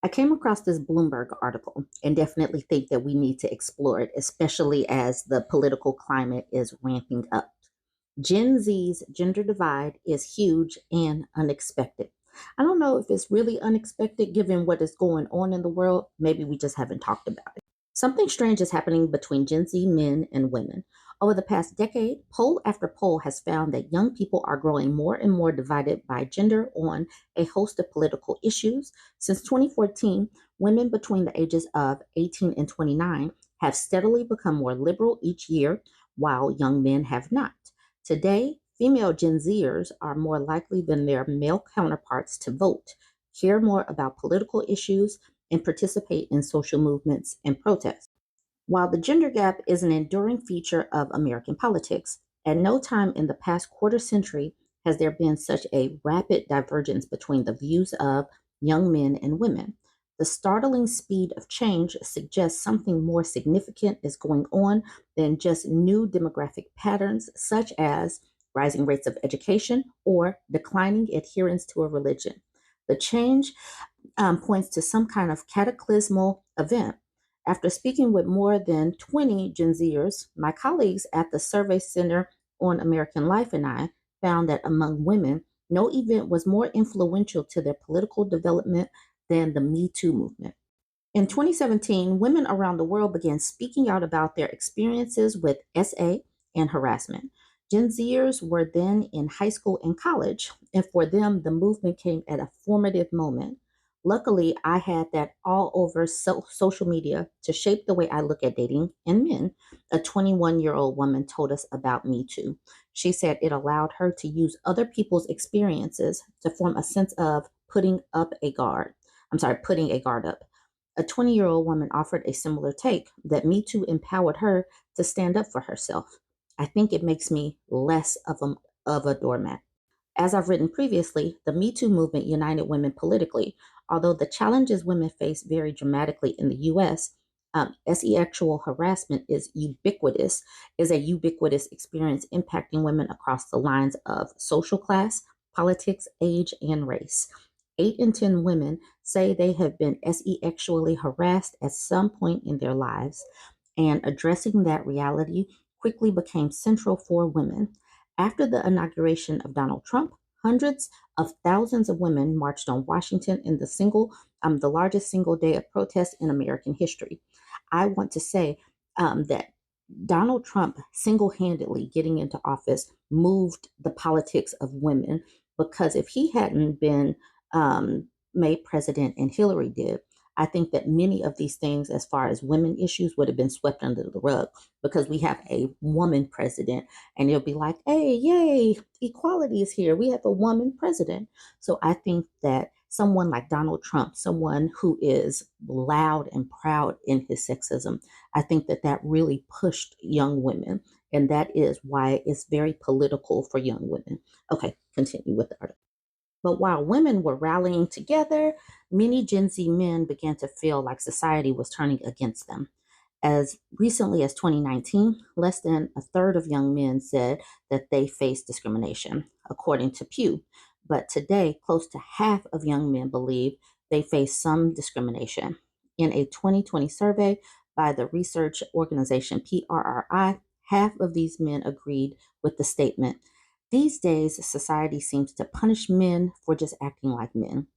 I came across this Bloomberg article and definitely think that we need to explore it, especially as the political climate is ramping up. Gen Z's gender divide is huge and unexpected. I don't know if it's really unexpected given what is going on in the world. Maybe we just haven't talked about it. Something strange is happening between Gen Z men and women. Over the past decade, poll after poll has found that young people are growing more and more divided by gender on a host of political issues. Since 2014, women between the ages of 18 and 29 have steadily become more liberal each year, while young men have not. Today, female Gen Zers are more likely than their male counterparts to vote, hear more about political issues, and participate in social movements and protests. While the gender gap is an enduring feature of American politics, at no time in the past quarter century has there been such a rapid divergence between the views of young men and women. The startling speed of change suggests something more significant is going on than just new demographic patterns, such as rising rates of education or declining adherence to a religion. The change points to some kind of cataclysmal event. After speaking with more than 20 Gen Zers, my colleagues at the Survey Center on American Life and I found that among women, no event was more influential to their political development than the Me Too movement. In 2017, women around the world began speaking out about their experiences with SA and harassment. Gen Zers were then in high school and college, and for them, the movement came at a formative moment. Luckily, I had that all over social media to shape the way I look at dating and men. A 21-year-old woman told us about Me Too. She said it allowed her to use other people's experiences to form a sense of putting a guard up. A 20-year-old woman offered a similar take that Me Too empowered her to stand up for herself. I think it makes me less of a doormat. As I've written previously, the Me Too movement united women politically, although the challenges women face vary dramatically in the US. Sexual harassment is a ubiquitous experience impacting women across the lines of social class, politics, age, and race. 8 in 10 women say they have been sexually harassed at some point in their lives, and addressing that reality quickly became central for women. After the inauguration of Donald Trump, hundreds of thousands of women marched on Washington in the largest single day of protest in American history. I want to say that Donald Trump single-handedly getting into office moved the politics of women, because if he hadn't been made president and Hillary did, I think that many of these things, as far as women issues, would have been swept under the rug, because we have a woman president and it'll be like, hey, yay, equality is here. We have a woman president. So I think that someone like Donald Trump, someone who is loud and proud in his sexism, I think that that really pushed young women. And that is why it's very political for young women. Okay, continue with the article. But while women were rallying together, many Gen Z men began to feel like society was turning against them. As recently as 2019, less than a third of young men said that they faced discrimination, according to Pew. But today, close to half of young men believe they face some discrimination. In a 2020 survey by the research organization PRRI, half of these men agreed with the statement. These days, society seems to punish men for just acting like men.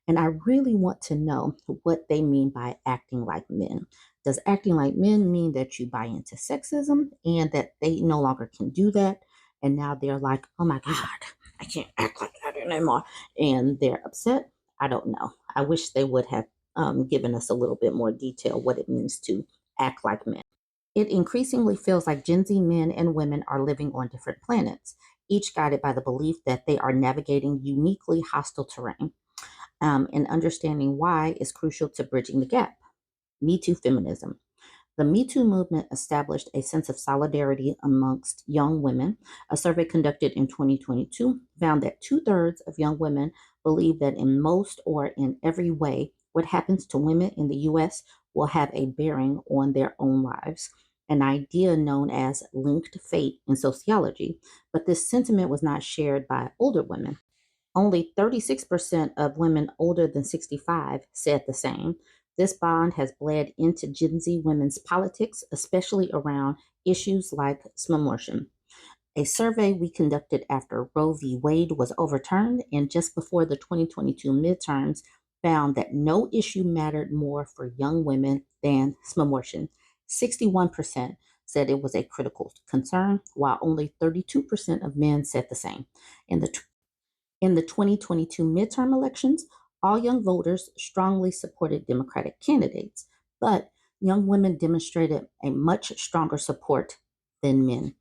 And I really want to know what they mean by acting like men. Does acting like men mean that you buy into sexism and that they no longer can do that? And now they're like, oh my God, I can't act like that anymore. And they're upset? I don't know. I wish they would have given us a little bit more detail what it means to act like men. It increasingly feels like Gen Z men and women are living on different planets, each guided by the belief that they are navigating uniquely hostile terrain. And understanding why is crucial to bridging the gap. Me Too feminism. The Me Too movement established a sense of solidarity amongst young women. A survey conducted in 2022 found that two-thirds of young women believe that in most or in every way, what happens to women in the US will have a bearing on their own lives, an idea known as linked fate in sociology. But this sentiment was not shared by older women. Only 36% of women older than 65 said the same. This bond has bled into Gen Z women's politics, especially around issues like smorgasbord. A survey we conducted after Roe v. Wade was overturned and just before the 2022 midterms found that no issue mattered more for young women than smorgasbord. 61% said it was a critical concern, while only 32% of men said the same. In the in the 2022 midterm elections, all young voters strongly supported Democratic candidates, but young women demonstrated a much stronger support than men.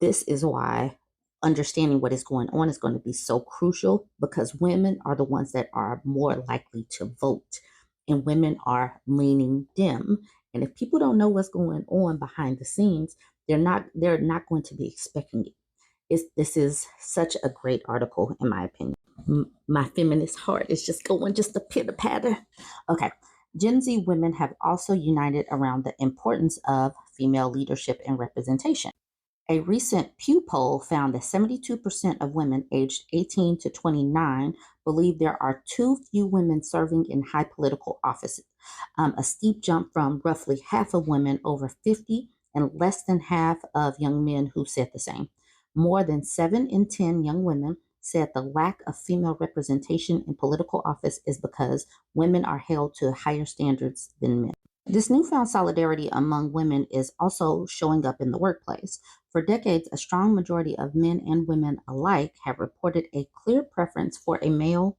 This is why understanding what is going on is going to be so crucial because women are the ones that are more likely to vote and women are leaning dim. And if people don't know what's going on behind the scenes, they're not going to be expecting it. This is such a great article, in my opinion. My feminist heart is just going just a pitter patter. Okay. Gen Z women have also united around the importance of female leadership and representation. A recent Pew poll found that 72% of women aged 18 to 29 believe there are too few women serving in high political offices, a steep jump from roughly half of women over 50 and less than half of young men who said the same. More than 7 in 10 young women said the lack of female representation in political office is because women are held to higher standards than men. This newfound solidarity among women is also showing up in the workplace. For decades, a strong majority of men and women alike have reported a clear preference for a male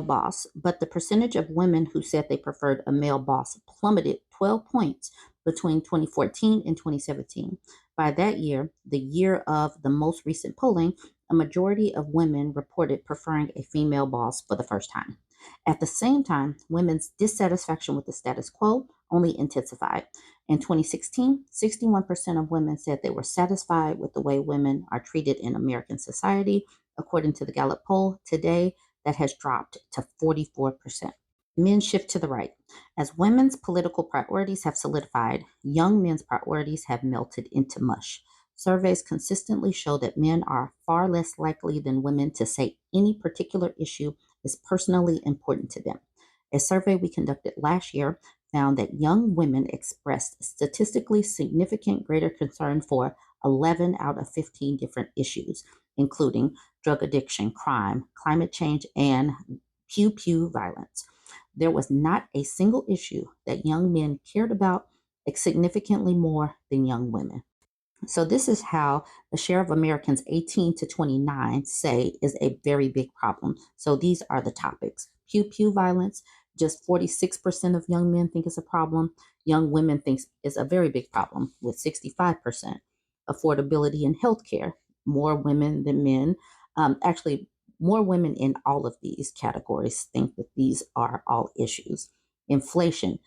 boss, but the percentage of women who said they preferred a male boss plummeted 12 points between 2014 and 2017. By that year, the year of the most recent polling, a majority of women reported preferring a female boss for the first time. At the same time, women's dissatisfaction with the status quo only intensified. In 2016, 61% of women said they were satisfied with the way women are treated in American society. According to the Gallup poll, today that has dropped to 44%. Men shift to the right. As women's political priorities have solidified, young men's priorities have melted into mush. Surveys consistently show that men are far less likely than women to say any particular issue is personally important to them. A survey we conducted last year found that young women expressed statistically significant greater concern for 11 out of 15 different issues, including drug addiction, crime, climate change, and pew pew violence. There was not a single issue that young men cared about significantly more than young women. So this is how the share of Americans 18 to 29 say is a very big problem. So these are the topics. Pew pew violence, just 46% of young men think it's a problem. Young women think it's a very big problem with 65%. Affordability in healthcare, more women than men. Actually, more women in all of these categories think that these are all issues. Inflation,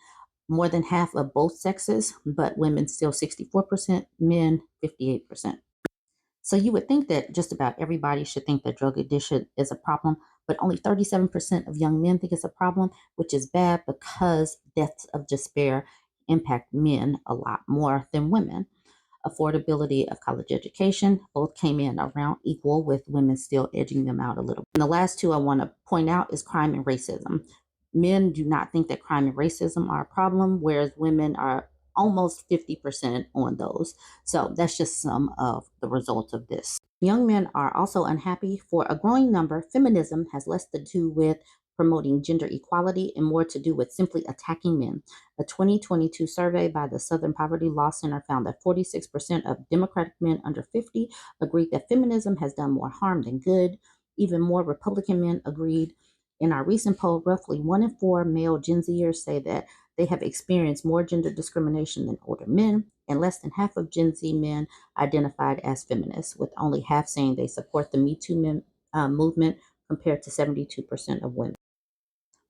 more than half of both sexes, but women still 64%, men 58%. So you would think that just about everybody should think that drug addiction is a problem, but only 37% of young men think it's a problem, which is bad because deaths of despair impact men a lot more than women. Affordability of college education, both came in around equal, with women still edging them out a little. And the last two I want to point out is crime and racism. Men do not think that crime and racism are a problem, whereas women are almost 50% on those. So that's just some of the results of this. Young men are also unhappy. For a growing number, feminism has less to do with promoting gender equality and more to do with simply attacking men. A 2022 survey by the Southern Poverty Law Center found that 46% of Democratic men under 50 agreed that feminism has done more harm than good. Even more Republican men agreed. In our recent poll, roughly 1 in 4 male Gen Zers say that they have experienced more gender discrimination than older men, and less than half of Gen Z men identified as feminists, with only half saying they support the Me Too movement compared to 72% of women.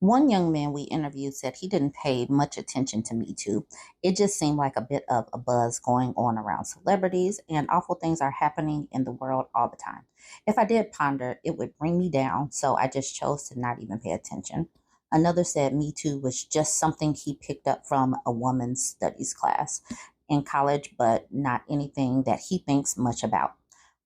One young man we interviewed said he didn't pay much attention to Me Too. It just seemed like a bit of a buzz going on around celebrities, and awful things are happening in the world all the time. If I did ponder, it would bring me down, so I just chose to not even pay attention. Another said Me Too was just something he picked up from a woman's studies class in college, but not anything that he thinks much about.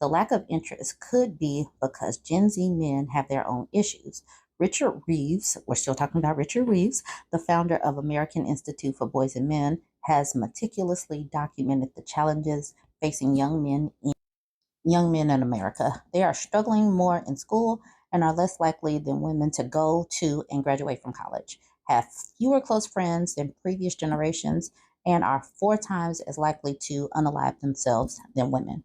The lack of interest could be because Gen Z men have their own issues. Richard Reeves, we're still talking about Richard Reeves, the founder of American Institute for Boys and Men, has meticulously documented the challenges facing young men in America. They are struggling more in school and are less likely than women to go to and graduate from college, have fewer close friends than previous generations, and are 4 times as likely to unalive themselves than women.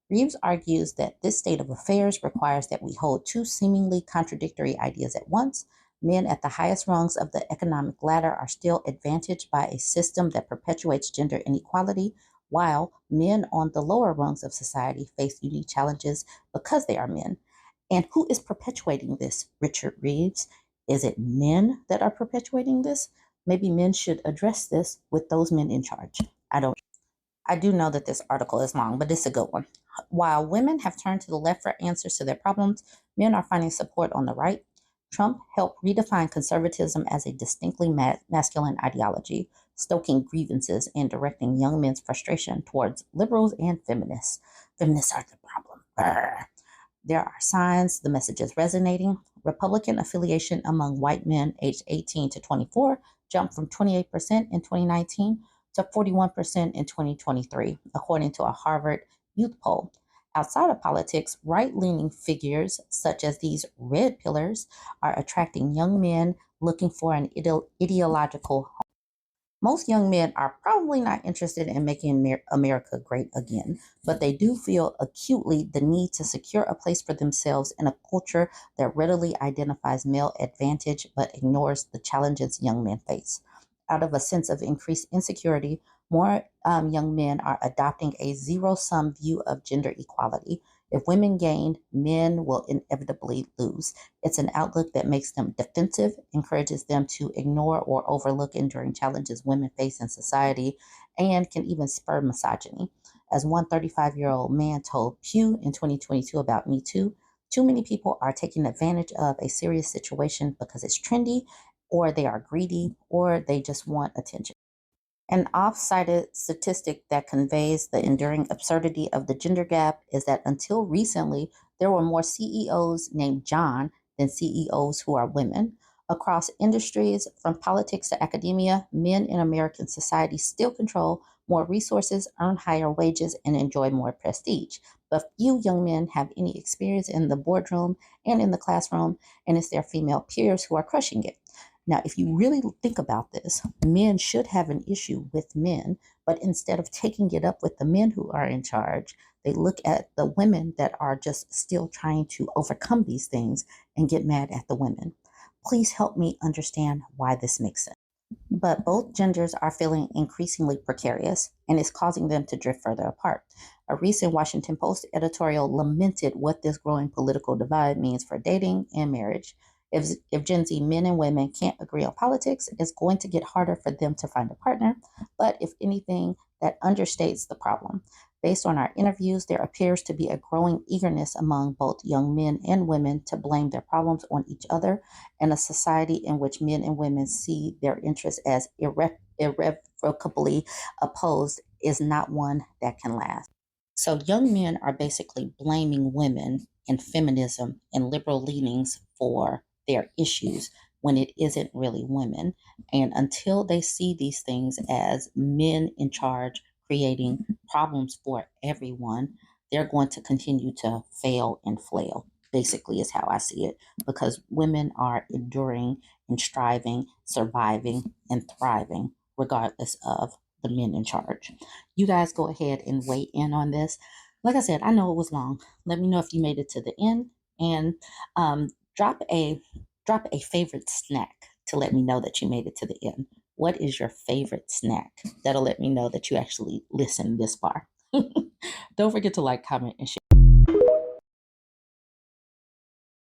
Reeves argues that this state of affairs requires that we hold two seemingly contradictory ideas at once. Men at the highest rungs of the economic ladder are still advantaged by a system that perpetuates gender inequality, while men on the lower rungs of society face unique challenges because they are men. And who is perpetuating this, Richard Reeves? Is it men that are perpetuating this? Maybe men should address this with those men in charge. I do know that this article is long, but it's a good one. While women have turned to the left for answers to their problems, men are finding support on the right. Trump helped redefine conservatism as a distinctly masculine ideology, stoking grievances and directing young men's frustration towards liberals and feminists. Feminists are the problem. Brr. There are signs the message is resonating. Republican affiliation among white men aged 18 to 24 jumped from 28% in 2019 to 41% in 2023, according to a Harvard youth poll. Outside of politics, right-leaning figures such as these red pillars are attracting young men looking for an ideological. Most young men are probably not interested in making America great again, but they do feel acutely the need to secure a place for themselves in a culture that readily identifies male advantage but ignores the challenges young men face. Out of a sense of increased insecurity, more young men are adopting a zero-sum view of gender equality. If women gain, men will inevitably lose. It's an outlook that makes them defensive, encourages them to ignore or overlook enduring challenges women face in society, and can even spur misogyny. As one 35-year-old man told Pew in 2022 about Me Too, too many people are taking advantage of a serious situation because it's trendy, or they are greedy, or they just want attention. An oft-cited statistic that conveys the enduring absurdity of the gender gap is that until recently, there were more CEOs named John than CEOs who are women. Across industries, from politics to academia, men in American society still control more resources, earn higher wages, and enjoy more prestige. But few young men have any experience in the boardroom and in the classroom, and it's their female peers who are crushing it. Now, if you really think about this, men should have an issue with men, but instead of taking it up with the men who are in charge, they look at the women that are just still trying to overcome these things and get mad at the women. Please help me understand why this makes sense. But both genders are feeling increasingly precarious, and it's causing them to drift further apart. A recent Washington Post editorial lamented what this growing political divide means for dating and marriage. If Gen Z men and women can't agree on politics, it's going to get harder for them to find a partner. But if anything, that understates the problem. Based on our interviews, there appears to be a growing eagerness among both young men and women to blame their problems on each other, and a society in which men and women see their interests as irrevocably opposed is not one that can last. So young men are basically blaming women and feminism and liberal leanings for their issues when it isn't really women. And until they see these things as men in charge creating problems for everyone, they're going to continue to fail and flail, basically, is how I see it, because women are enduring and striving, surviving, and thriving regardless of the men in charge. You guys go ahead and weigh in on this. Like I said, I know it was long. Let me know if you made it to the end, and drop a favorite snack to let me know that you made it to the end. What is your favorite snack? That'll let me know that you actually listened this far. Don't forget to like, comment, and share.